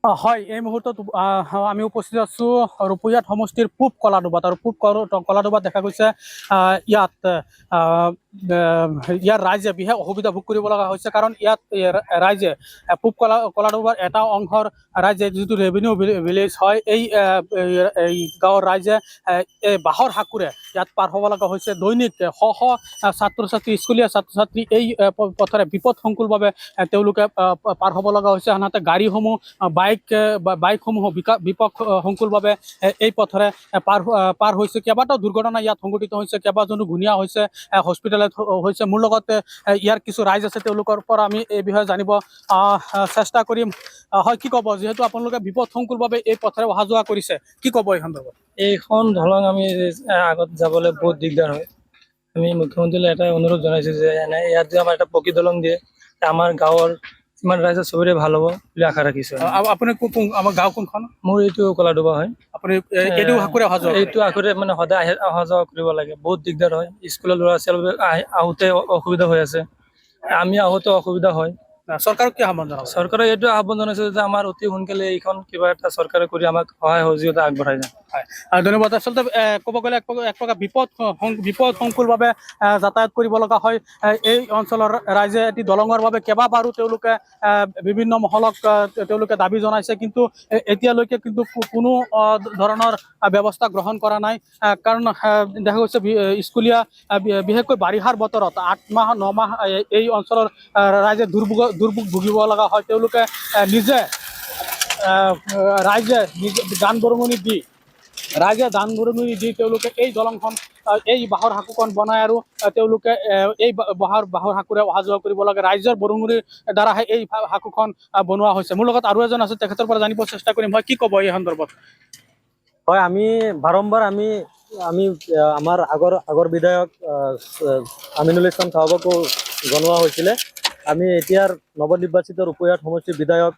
হয়, এই মুহূৰ্তত আমি উপস্থিত আছো ৰূপহীয়াত সমষ্টিৰ পূব কলাডোবাত আৰু পূব কলাডোবাত দেখা গৈছে ইয়াৰ ৰাইজে বিশেষ অসুবিধা ভোগ কৰিব লগা হৈছে, কাৰণ ইয়াত ৰাইজে পূব কলাডোবাৰ এটা অংশৰ ৰাইজে যিটো ৰেভিনিউ ভিলেজ হয়, এই গাঁৱৰ ৰাইজে এই বাঁহৰ সাঁকোৰে ইয়াত পাৰ হ'ব লগা হৈছে। দৈনিক শ শ ছাত্ৰ ছাত্ৰী, স্কুলীয়া ছাত্ৰ ছাত্ৰী এই পথেৰে বিপদসংকুলভাৱে তেওঁলোকে পাৰ হ'ব লগা হৈছে। আনহাতে গাড়ীসমূহ বাইকসমূহ বিপদসংকুলভাৱে এই পথেৰে পাৰ হৈছে। কেইবাটাও দুৰ্ঘটনা ইয়াত সংঘটিত হৈছে, কেইবাজনো ঘূণীয়া হৈছে, হস্পিটেলত হৈছে। মোৰ লগত ইয়াৰ কিছু ৰাইজ আছে, তেওঁলোকৰ পৰা আমি এই বিষয়ে জানিব চেষ্টা কৰিম। হয়, কি ক'ব, যিহেতু আপোনালোকে বিপদসংকুলভাৱে এই পথেৰে অহা যোৱা কৰিছে, কি ক'ব এই সন্দৰ্ভত? এইখন দলং আমি আগত যাবলৈ বহুত দিগদাৰ হয়। আমি মুখ্যমন্ত্ৰীলৈ এটাই অনুৰোধ জনাইছোঁ যে ইয়াত যে আমাৰ এটা পকী দলং দিয়ে, আমাৰ গাঁৱৰ যিমান ৰাইজ চবৰে ভাল হ'ব বুলি আশা ৰাখিছোঁ। আপুনি আমাৰ গাঁও কোনখন? মোৰ এইটো কলাডোবা হয়। আপুনি এইটো সাঁকোৰে অহা যোৱা? এইটো সাঁকোৰে মানে সদায় অহা যোৱা কৰিব লাগে, বহুত দিগদাৰ হয়। স্কুলৰ ল'ৰা ছোৱালী আহোঁতে অসুবিধা হৈ আছে, আমি আহোঁতে অসুবিধা হয়। চৰকাৰক কি আহ্বান জনাব? চৰকাৰক এইটো আহ্বান জনাইছোঁ যে আমাৰ অতি সোনকালে এইখন কিবা এটা চৰকাৰে কৰি আমাক সহায় সহযোগিতা আগবঢ়াই যায়। হয়, ধন্যবাদ। আচলতে ক'ব গ'লে এক প্ৰকাৰ বিপদসংকুলভাৱে যাতায়াত কৰিব লগা হয় এই অঞ্চলৰ ৰাইজে। এটি দলঙৰ বাবে কেইবাবাৰো তেওঁলোকে বিভিন্ন মহলক তেওঁলোকে দাবী জনাইছে, কিন্তু এতিয়ালৈকে কিন্তু কোনো ধৰণৰ ব্যৱস্থা গ্ৰহণ কৰা নাই। কাৰণ দেখা গৈছে স্কুলীয়া বিশেষকৈ বাৰিষাৰ বতৰত 8 মাহ 9 মাহ এই অঞ্চলৰ ৰাইজে দুৰ্ভোগ ভুগিব লগা হয়। তেওঁলোকে ৰাইজে দান বৰঙণি দি তেওঁলোকে এই দলংখন, এই বাঁহৰ সাঁকোখন বনাই আৰু তেওঁলোকে এই বাঁহৰ সাঁকোৰে অহা যোৱা কৰিব লাগে। ৰাইজৰ বৰঙণিৰ দ্বাৰাহে এই সাঁকোখন বনোৱা হৈছে। মোৰ লগত আৰু এজন আছে, তেখেতৰ পৰা জানিব চেষ্টা কৰিম। হয়, কি ক'ব এই সন্দৰ্ভত? হয়, আমি বাৰম্বাৰ আমি আমাৰ আগৰ বিধায়ক আমিনুল ইছলাম চাহাবকো জনোৱা হৈছিলে। আমি এতিয়াৰ নৱনিৰ্বাচিত ৰূপহীয়াত সমষ্টিৰ বিধায়ক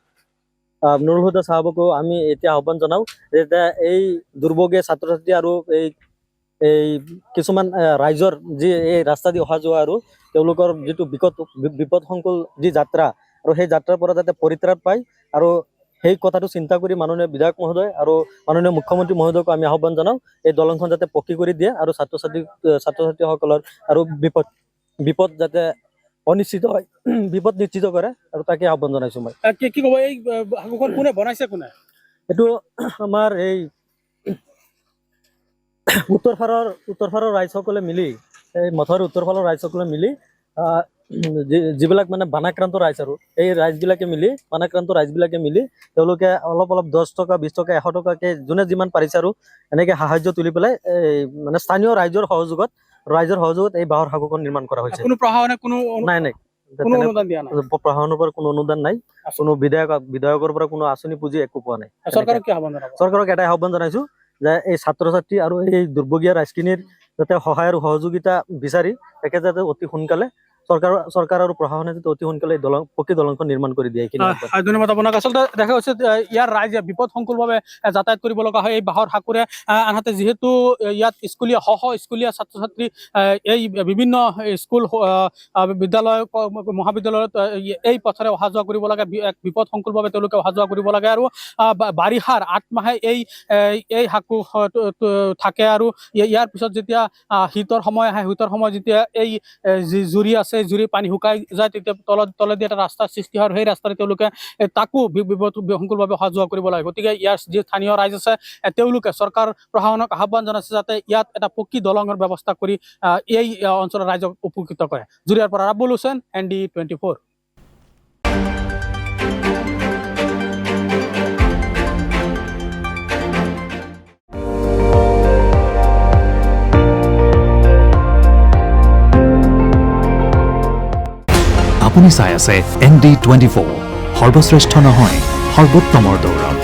নুৰুল হুদা চাহাবকো আমি এতিয়া আহ্বান জনাওঁ যে এই দুৰ্ভোগীয়া ছাত্ৰ ছাত্ৰী আৰু এই কিছুমান ৰাইজৰ যি এই ৰাস্তা দি অহা যোৱা আৰু তেওঁলোকৰ যিটো বিপদসংকুল যি যাত্ৰা, আৰু সেই যাত্ৰাৰ পৰা যাতে পৰিত্ৰাণ পায়, আৰু সেই কথাটো চিন্তা কৰি মাননীয় বিধায়ক মহোদয় আৰু মাননীয় মুখ্যমন্ত্ৰী মহোদয়কো আমি আহ্বান জনাওঁ এই দলংখন যাতে পকী কৰি দিয়ে আৰু ছাত্ৰ ছাত্ৰীসকলৰ আৰু বিপদ যাতে অনিশ্চিত হয়, বিপদ নিশ্চিত কৰে, আৰু তাকে আহ্বান জনাইছোঁ মই। কি ক'ব, এই সাঁকোখন কোনে বনাইছে? কোনে? এইটো আমাৰ এই উত্তৰ ফালৰ ৰাইজসকলে মিলি, এই মথাউৰি উত্তৰ ফালৰ ৰাইজসকলে মিলি যিবিলাক মানে বানাক্ৰান্ত ৰাইজ, আৰু এই ৰাইজবিলাকে মিলি তেওঁলোকে অলপ 10 টকা 20 টকা 100 টকাকৈ যোনে যিমান পাৰিছে আৰু এনেকৈ সাহায্য তুলি পেলাই এই মানে স্থানীয় ৰাইজৰ সহযোগত এই বাঁহৰ সাঁকোখন নিৰ্মাণ কৰা হৈছে। কোনো প্ৰশাসনে নাই অনুদান দিয়া নাই, প্ৰশাসনৰ পৰা কোনো অনুদান নাই, কোনো বিধায়কৰ পৰা কোনো আঁচনি পুঁজি একো পোৱা নাই। চৰকাৰক কি আহ্বান জনাব? চৰকাৰক এটাই আহ্বান জনাইছোঁ যে এই ছাত্ৰ ছাত্ৰী আৰু এই দুৰ্ভোগীয়া ৰাইজখিনিৰ যাতে সহায় আৰু সহযোগিতা বিচাৰি তেখেতে যাতে অতি সোনকালে চৰকাৰ আৰু প্ৰশাসনে যাতে অতি সোনকালে পকী দলংখন নিৰ্মাণ কৰি দিয়ে। ধন্যবাদ আপোনাক। আচলতে দেখা গৈছে ইয়াৰ ৰাইজে বিপদসংকুলভাৱে যাতায়াত কৰিব লগা হয় এই বাঁহৰ সাঁকোৰে। আনহাতে যিহেতু ইয়াত শ শ স্কুলীয়া ছাত্ৰ ছাত্ৰী এই বিভিন্ন স্কুল বিদ্যালয় মহাবিদ্যালয়ত এই পথেৰে অহা যোৱা কৰিব লাগে, এক বিপদসংকুলভাৱে তেওঁলোকে অহা যোৱা কৰিব লাগে। আৰু বাৰিষাৰ 8 মাহে এই সাঁকো থাকে, আৰু ইয়াৰ পিছত যেতিয়া শীতৰ সময় আহে, শীতৰ সময় যেতিয়া এই জুৰি আছে, জুৰি পানী শুকাই যায়, তেতিয়া তলেদি এটা ৰাস্তাৰ সৃষ্টি হয়, আৰু সেই ৰাস্তাৰে তেওঁলোকে তাকো বিপদসংকুলভাৱে অহা যোৱা কৰিব লাগে। গতিকে ইয়াৰ যি স্থানীয় ৰাইজ আছে তেওঁলোকে চৰকাৰ প্ৰশাসনক আহ্বান জনাইছে যাতে ইয়াত এটা পকী দলঙৰ ব্যৱস্থা কৰি এই অঞ্চলৰ ৰাইজক উপকৃত কৰে। জুৰিয়াৰ পৰা ৰাবুল হুছেইন, ND24। আপুনি চাই আছে ND24, সৰ্বশ্ৰেষ্ঠ নহয় সৰ্বোত্তমৰ দৌৰত।